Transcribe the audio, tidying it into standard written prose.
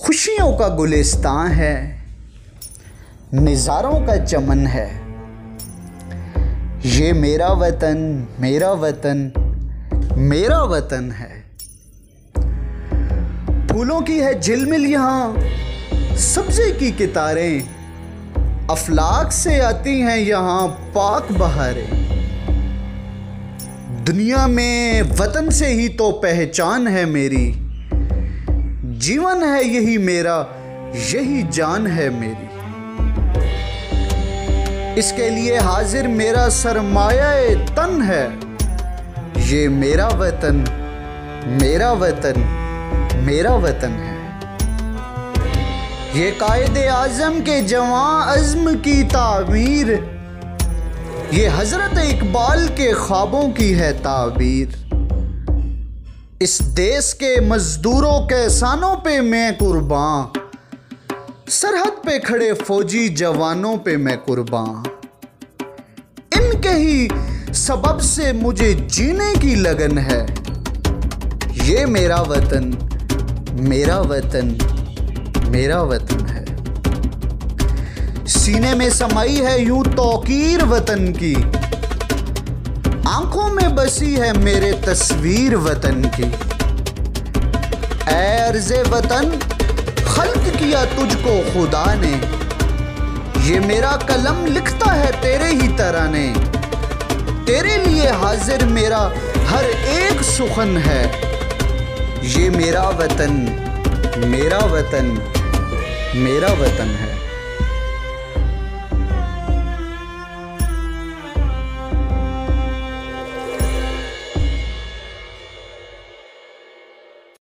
खुशियों का गुलिस्तान है, निज़ारों का चमन है। ये मेरा वतन, मेरा वतन, मेरा वतन है। फूलों की है झिलमिल यहाँ, सब्ज़े की कितारें, अफलाक से आती हैं यहाँ पाक बहारें। दुनिया में वतन से ही तो पहचान है मेरी, जीवन है यही मेरा, यही जान है मेरी। इसके लिए हाजिर मेरा सरमाया तन है। ये मेरा वतन, मेरा वतन, मेरा वतन है। ये कायदे आज़म के जवां अज़्म की तामीर, ये हज़रत इकबाल के ख्वाबों की है ताबीर। इस देश के मजदूरों के एहसानों पे मैं कुर्बान, सरहद पे खड़े फौजी जवानों पे मैं कुर्बान। इनके ही सबब से मुझे जीने की लगन है। ये मेरा वतन, मेरा वतन, मेरा वतन है। सीने में समाई है यूं तौकीर वतन की, आंखों में बसी है मेरे तस्वीर वतन की। ऐ अर्ज़े वतन, खल्क किया तुझको खुदा ने, ये मेरा कलम लिखता है तेरे ही तराने। तेरे लिए हाजिर मेरा हर एक सुखन है। ये मेरा वतन, मेरा वतन, मेरा वतन है।